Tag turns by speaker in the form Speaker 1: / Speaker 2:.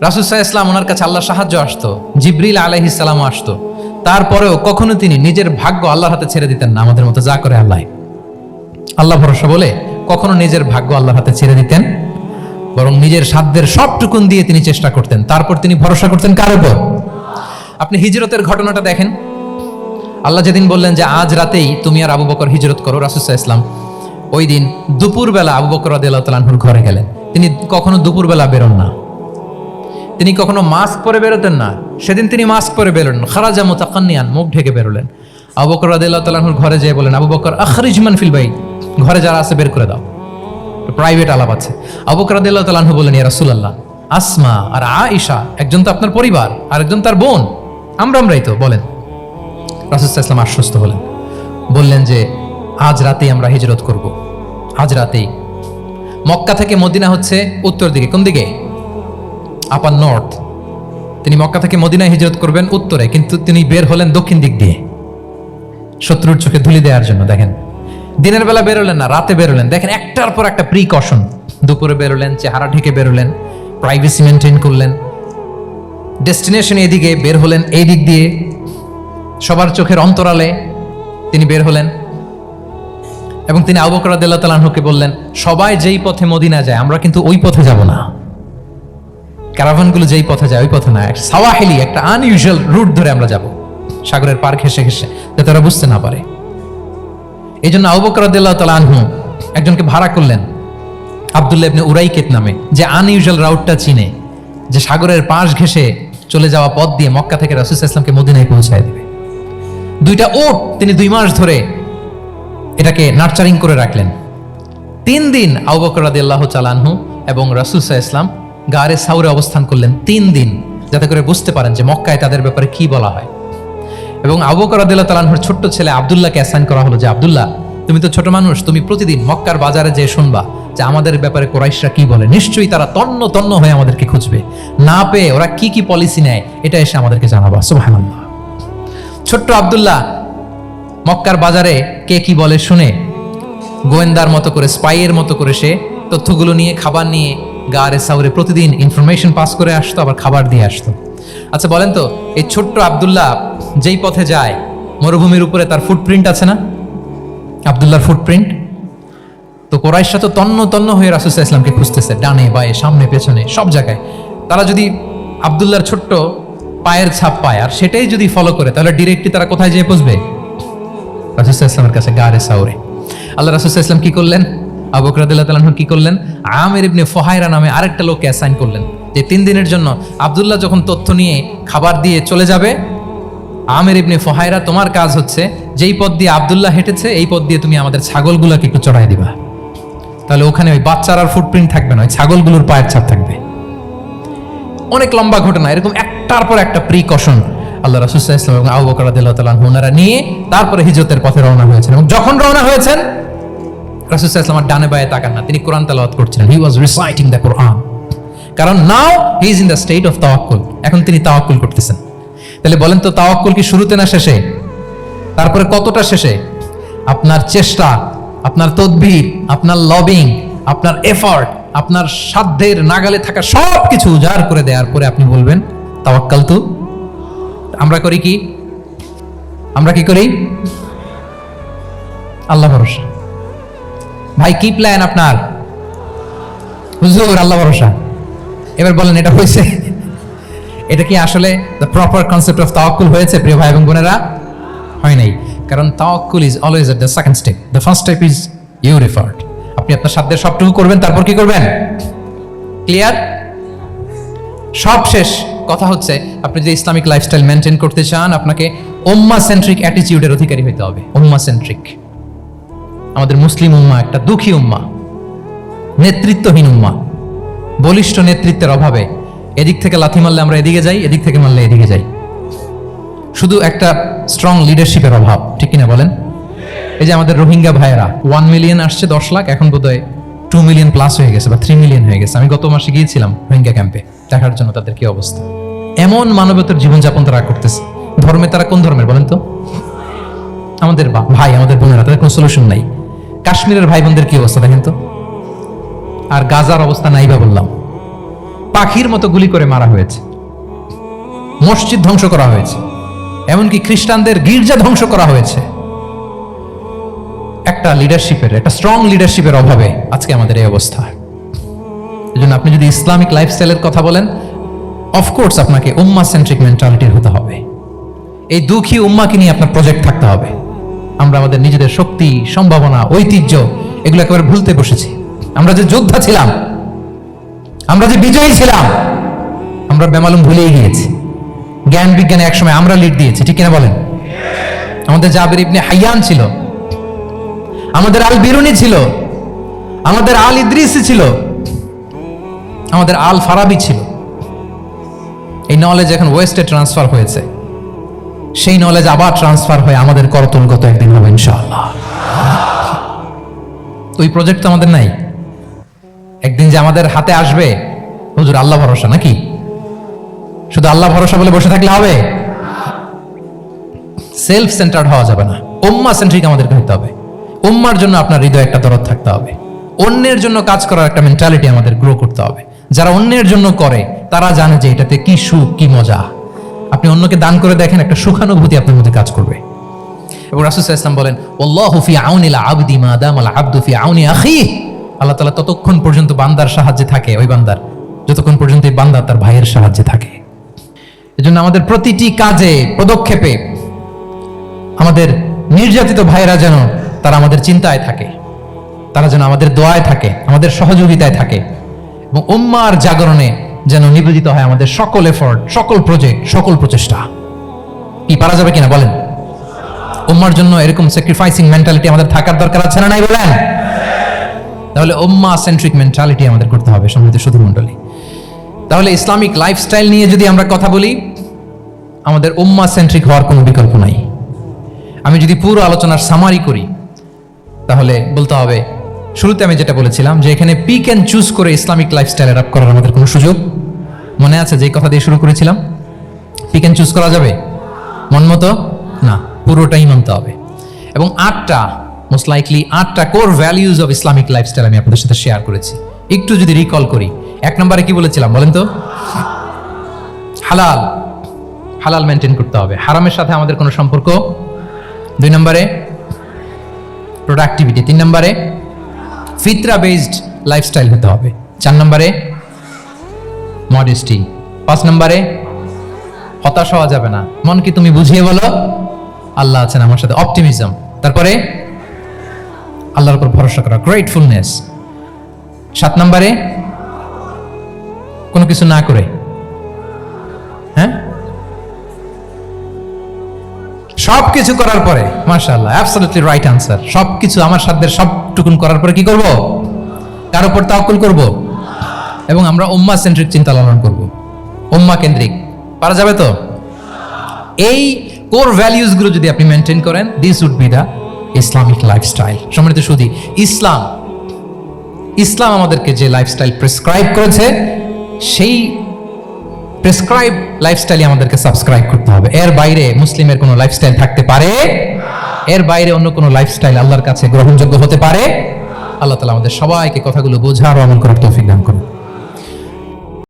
Speaker 1: রাসূল সাল্লাল্লাহু আলাইহি ওয়াসাল্লাম ওনার কাছে আল্লাহর সাহায্য আসতো, জিবরিল আলাইহিস সালামও আসতো, তারপরেও কখনো তিনি নিজের ভাগ্য আল্লাহর হাতে ছেড়ে দিতেন না। আমাদের মতো যা করে আল্লাহ ভরসা বলে কখনো নিজের ভাগ্য আল্লাহর হাতে ছেড়ে দিতেন, বরং নিজের সাধ্যের সবটুকুন দিয়ে তিনি চেষ্টা করতেন। তারপর তিনি ভরসা করতেন কার উপর? আপনি হিজরতের ঘটনাটা দেখেন। আল্লাহ যেদিন বললেন যে আজ রাতেই তুমি আর আবু বকর হিজরত করো, রাসূল সাল্লাল্লাহু আলাইহি ওয়াসাল্লাম ওই দিন দুপুরবেলা আবু বকর রাদিয়াল্লাহু তাআলা আনহুর ঘরে গেলেন। তিনি কখনো দুপুরবেলা বেরোন না, তিনি কখনো মাস্ক পরে বেরোতেন না। সেদিন তিনি মাস্ক পরে বেরোলেন, খারাজা মুতাকান্নিয়ান, মুখ ঢেকে বেরোলেন। আবু বকর রাদিয়াল্লাহু তাআলা আনহুর ঘরে যেয়ে বলেন, আবু বকর আখরিজ মান ফিল বাইত, ঘরে যারা আছে বের করে দাও, প্রাইভেট আলাপ আছে। আবু বকর রাদিয়াল্লাহু তাআলা আনহু বলেন, ইয়া রাসূলুল্লাহ, আসমা আর আয়েশা একজন তো আপনার পরিবার আর একজন তার বোন, আমরাই তো, বলেন। রাসূল সাল্লাল্লাহু আলাইহি ওয়াসাল্লাম আশ্বস্ত হলেন, বললেন যে আজ রাতেই আমরা হিজরত করব, আজ রাতেই। মক্কা থেকে মদিনা হচ্ছে উত্তর দিকে, কোন দিকে? আপার নর্থ। তিনি মক্কা থেকে মদিনায় হিজরত করবেন উত্তরে, কিন্তু তিনি বের হলেন দক্ষিণ দিক দিয়ে, শত্রুর চোখে ধুলি দেওয়ার জন্য। দেখেন, দিনের বেলা বেরোলেন না, রাতে বেরোলেন। দেখেন, একটার পর একটা প্রিকশন। দুপুরে বেরোলেন, চেহারা ঢেকে বেরোলেন, প্রাইভেসি মেনটেন করলেন। ডেস্টিনেশন এদিকে, বের হলেন এই দিক দিয়ে, সবার চোখের অন্তরালে তিনি বের হলেন। এবং তিনি আবু বকর রাদিয়াল্লাহু তাআলা আনহুকে বললেন, সবাই যেই পথে মদিনা যায় আমরা কিন্তু ওই পথে যাব না, ক্যারাভানগুলো যেই পথে যায় ওই পথে না, সাওয়াহিলি একটা আনইউজুয়াল রুট ধরে আমরা যাব, সাগরের পার ঘেঁষে ঘেঁষে, যাতে ওরা বুঝতে না পারে। এই জন্য আবু বকর রাদিয়াল্লাহু তাআলা আনহু একজনকে ভাড়া করলেন, আব্দুল্লাহ ইবনে উরাইকিত নামে, যে আনইউজুয়াল রাউটটা চিনে, যে সাগরের পাশ ঘেঁষে চলে যাওয়া পথ দিয়ে মক্কা থেকে রাসূল সাল্লাল্লাহু আলাইহি ওয়াসাল্লামকে মদিনায় পৌঁছায় দেবে। দুইটা উট তিনি 2 মাস ধরে এটাকে নার্চারিং করে রাখলেন। 3 দিন আবু বকর রাদিয়াল্লাহু তাআলা আনহু এবং রাসূল সাল্লাল্লাহু আলাইহি ওয়াসাল্লাম গারে সাউরে অবস্থান করলেন 3 দিন, যাতে করে বুঝতে পারেন যে মক্কায় তাদের ব্যাপারে কি বলা হয়। এবং আবু বকর রাদিয়াল্লাহু তাআলা আনহুর ছোট্ট ছেলে আব্দুল্লাহকে অ্যাসাইন করা হলো যে, আব্দুল্লাহ, তুমি তো ছোট মানুষ, তুমি প্রতিদিন মক্কার বাজারে যেয়ে শুনবা যে আমাদের ব্যাপারে কুরাইশরা কি বলে। নিশ্চয়ই তারা তন্ন তন্ন হয়ে আমাদেরকে খুঁজবে, না পেয়ে ওরা কি কি পলিসি নেয় এটা এসে আমাদেরকে জানাবা। সুবহানাল্লাহ। ছোট্ট আব্দুল্লাহ মক্কার বাজারে কে কি বলে শুনে গোয়েন্দার মতো করে, স্পাইয়ের মতো করে সে তথ্যগুলো নিয়ে, খাবার নিয়ে গারে সাউরে প্রতিদিন ইনফরমেশন পাস করে আসতো, আবার খাবার দিয়ে আসতো। আচ্ছা বলেন তো, এই ছোট্ট আব্দুল্লাহ যেই পথে যায়, মরুভূমির উপরে তার ফুটপ্রিন্ট আছে না, আব্দুল্লাহর ফুটপ্রিন্ট। তো কুরাইশরা তো তন্ন তন্ন হয়ে রাসূল সাল্লাল্লাহু আলাইহি ওয়াসাল্লামকে খুঁজতেছে, ডানে বায়ে সামনে পেছনে সব জায়গায়। তারা যদি আব্দুল্লাহর ছোট্ট পায়ের ছাপ পায় আর সেটাই যদি ফলো করে, তাহলে ডিরেক্টলি তারা কোথায় যেয়ে পৌঁছবে? রাসূল সাল্লাল্লাহু আলাইহি ওয়াসাল্লামের কাছে, গারে সাউরে। আল্লাহ রাসূল সাল্লাল্লাহু আলাইহি ওয়াসাল্লাম কি করলেন? আবু বকর রাদিয়াল্লাহু তাআলা আনহু কি করলেন? আমির ইবনে ফুহায়রা নামে আরেকটা লোককে অ্যাসাইন করলেন, যে 3 দিনের জন্য আব্দুল্লাহ যখন তথ্য নিয়ে খাবার দিয়ে চলে যাবে, আমির ইবনে ফুহায়রা, তোমার কাজ হচ্ছে যেই পথ দিয়ে আব্দুল্লাহ হেঁটেছে এই পথ দিয়ে তুমি আমাদের ছাগলগুলোকে একটু চড়াই দিবা। তাহলে ওখানে ওই বাচ্চার আর ফুটপ্রিন্ট থাকবে না, ওই ছাগলগুলোর পায়ের ছাপ থাকবে। অনেক লম্বা ঘটনা, এরকম একটার পর একটা প্রিকশন আল্লাহ রাসূল সাল্লাল্লাহু আলাইহি ওয়াসাল্লাম এবং আবু বকর রাদিয়াল্লাহু তাআলা আনহু ওনারা নিয়ে তারপরে হিজরতের পথে রওনা হয়েছেন। এবং যখন রওনা হয়েছেন, রাসূল সাল্লাল্লাহু আলাইহি ওয়াসাল্লাম ডানে বায়ে তাকান না, তিনি কোরআন তেলাওয়াত করছিলেন। হি ওয়াজ রিসাইটিং দ্য কোরআন, কারণ now he is in the state of তাওয়াক্কুল, এখন তিনি তাওয়াক্কুল করতেছেন। তাহলে বলেন তো, তাওয়াক্কুল কি শুরুতে না শেষে? তারপরে কতটা শেষে? আপনার চেষ্টা, আপনার তদবির, আপনার লবিং, আপনার এফর্ট, আপনার সাধ্যের নাগালে থাকা সব কিছু উজাড় করে দেওয়ার পরে আপনি বলবেন তাওয়াক্কালতু। আমরা করি কি? আমরা কি করি? আল্লাহ ভরসা। ভাই কি প্ল্যান আপনার? হুজুর আল্লাহ ভরসা। এবার বলেন, এটা হয়েছে? এটা কি আসলে দ্য প্রপার কনসেপ্ট অফ তাওয়াক্কুল হয়েছে প্রিয় ভাই এবং বোনেরা? হয় নাই। কারণ তাওয়াক্কুল is always at the second step, the first step is your effort. আপনি আপনার সাধ্যের সবটুকু করবেন, তারপর কি করবেন? ক্লিয়ার? সব শেষ। কথা হচ্ছে, আপনি যদি ইসলামিক লাইফস্টাইল মেনটেন করতে চান, আপনাকে উম্মাহ সেন্ট্রিক অ্যাটিটিউডের অধিকারী হতে হবে। উম্মাহ সেন্ট্রিক। আমাদের মুসলিম উম্মাহ একটা দুঃখী উম্মাহ, নেতৃত্বহীন উম্মাহ, বলিষ্ঠ নেতৃত্বের অভাবে এদিক থেকে লাথি মারলে আমরা এদিকে যাই, এদিক থেকে মারলে এদিকে যাই। শুধু একটা স্ট্রং লিডারশিপের অভাব, ঠিক কিনা বলেন? এই যে আমাদের রোহিঙ্গা ভাইয়েরা 1 মিলিয়ন আসছে, 10 লাখ, এখন বোধহয় 2 মিলিয়ন প্লাস হয়ে গেছে বা 3 মিলিয়ন হয়ে গেছে। আমি গত মাসে গিয়েছিলাম রোহিঙ্গা ক্যাম্পে দেখার জন্য তাদের কি অবস্থা। এমন মানবতার জীবনযাপন তারা করতেছে। ধর্মে তারা কোন ধর্মের বলেন তো? আমাদের ভাই, আমাদের বোনেরা, তাদের কোনো সলিউশন নাই। কাশ্মীরের ভাই বোনদের কি অবস্থা দেখেন তো। আর গাজার অবস্থা নাই বা বললাম। পাখির মতো গুলি করে মারা হয়েছে, মসজিদ ধ্বংস করা হয়েছে, এমনকি খ্রিস্টানদের গির্জা ধ্বংস করা হয়েছে। একটা স্ট্রং লিডারশিপের অভাবে আজকে আমাদের এই অবস্থা। এই জন্য আপনি যদি ইসলামিক লাইফস্টাইলের কথা বলেন, অফকোর্স আপনাকে উম্মাহ সেন্ট্রিক মেন্টালিটির হতে হবে। এই দুঃখী উম্মাকে নিয়ে আপনার প্রজেক্ট থাকতে হবে। আমরা আমাদের নিজেদের শক্তি, সম্ভাবনা, ঐতিহ্য এগুলো একেবারে ভুলতে বসেছি। আমরা যে যোদ্ধা ছিলাম, আমরা যে বিজয়ী ছিলাম, আমরা বেমালুম ভুলেই গিয়েছি। জ্ঞান বিজ্ঞানে একসময় আমরা লিড দিয়েছি, ঠিক কিনা বলেন? আমাদের জাবির ইবনে হাইয়ান ছিল, আমাদের আল বিরুনি ছিল, আমাদের আল ইদ্রিসি ছিল, আমাদের আল ফারাবি ছিল। এই নলেজ এখন ওয়েস্টে ট্রান্সফার হয়েছে, সেই নলেজ আবার ট্রান্সফার হয়ে আমাদের করতলগত একদিন হবে ইনশাআল্লাহ। ওই প্রজেক্ট তো আমাদের নাই। একদিন যে আমাদের হাতে আসবে, হুজুর আল্লাহ ভরসা নাকি? শুধু আল্লাহ ভরসা বলে বসে থাকলে হবে? সেলফ সেন্টার্ড হওয়া যাবে না, উম্মাহ সেন্ট্রিক আমাদেরকে হতে হবে। উম্মার জন্য আপনার হৃদয়ে একটা দরদ থাকতে হবে। অন্যের জন্য কাজ করার একটা মেন্টালিটি আমাদের গ্রো করতে হবে। যারা অন্যের জন্য করে তারা জানে যে এটাতে কি সুখ, কি মজা। আপনি অন্যকে দান করে দেখেন, একটা সুখানুভূতি আপনার মধ্যে কাজ করবে। এবং রাসূল সাল্লাল্লাহু আলাইহি ওয়াসাল্লাম বলেন, আল্লাহু ফি আউনিল আবদি মা দামাল আবদু ফি আউনি আখিহি। আল্লাহ তাআলা ততক্ষণ পর্যন্ত বান্দার সাহায্যে থাকে, ওই বান্দার, যতক্ষণ পর্যন্ত এই বান্দা তার ভাইয়ের সাহায্যে থাকে। এজন্য আমাদের প্রতিটি কাজে, পদক্ষেপে আমাদের নির্যাতিত ভাইয়েরা যেন তারা আমাদের চিন্তায় থাকে, তারা যেন আমাদের দোয়ায় থাকে, আমাদের সহযোগিতায় থাকে, এবং উম্মাহর জাগরণে যেন নিবেদিত হয় আমাদের সকল এফোর্ট, সকল প্রজেক্ট, সকল প্রচেষ্টা। কি পারা যাবে কিনা বলেন? উম্মাহর জন্য এরকম স্যাক্রিফাইসিং মেন্টালিটি আমাদের থাকার দরকার আছে না নাই বলেন? তাহলে উম্মাহ সেন্ট্রিক মেন্টালিটি আমাদের করতে হবে সম্মানিত সুধী মণ্ডলী। তাহলে ইসলামিক লাইফস্টাইল নিয়ে যদি আমরা কথা বলি, আমাদের উম্মাহ সেন্ট্রিক হওয়ার কোনো বিকল্প নাই। আমি যদি পুরো আলোচনার সামারি করি, তাহলে বলতে হবে, শুরুতে আমি যেটা বলেছিলাম যে এখানে পিক অ্যান্ড চুজ করে ইসলামিক লাইফস্টাইল অ্যাডাপ্ট করার আমাদের কোনো সুযোগ মনে আছে? যে কথা দিয়ে শুরু করেছিলাম, পিক অ্যান্ড চুজ করা যাবে মন মতো না, পুরোটাই মানতে হবে। এবং 8টা, মোস্ট লাইকলি 8টা core values of Islamic lifestyle আমি আপনাদের সাথে শেয়ার করেছি। একটু যদি রিকল করি, 1 নম্বরে কি বলেছিলাম বলেন তো? হালাল, হালাল মেনটেন করতে হবে, হারামের সাথে আমাদের কোনো সম্পর্ক। 2 নম্বরে প্রোডাক্টিভিটি। 3 নম্বরে ফিতরা বেসড লাইফস্টাইল হতে হবে। 4 নম্বরে মডেস্টি। 5 নম্বরে হতাশ হওয়া যাবে না, মন কি তুমি বুঝিয়ে বলো আল্লাহ আছেন আমার সাথে, অপটিমিজম। তারপরে আল্লাহর উপর ভরসা করা, গ্রেটফুলনেস। 7 নম্বরে কোনো কিছু না করে, হ্যাঁ, সবকিছু করার পরে, মাশাআল্লাহ, অ্যাবসলিউটলি রাইট আনসার। সবকিছু আমার সাধ্যের সবটুকুন করার পরে কি করব? কার উপর তাওয়াক্কুল করব, এবং আমরা উম্মাহ সেন্ট্রিক চিন্তা লালন করব, উম্মাহ কেন্দ্রিক। পারা যাবে তো? এই কোর ভ্যালিউজ গুলো যদি আপনি মেনটেন করেন, this would be the Islamic lifestyle. সম্মানিত সুধী, ইসলাম আমাদেরকে যে লাইফস্টাইল প্রেসক্রাইব করেছে, সেই প্রেসক্রাইব লাইফস্টাইলে আমাদেরকে সাবস্ক্রাইব করতে হবে। এর বাইরে মুসলিমের কোনো লাইফস্টাইল থাকতে পারে? এর বাইরে অন্য কোনো লাইফস্টাইল আল্লাহর কাছে গ্রহণযোগ্য হতে পারে? আল্লাহ তাআলা আমাদের সবাইকে কথাগুলো বোঝার ও আমল করার তৌফিক দান করুন।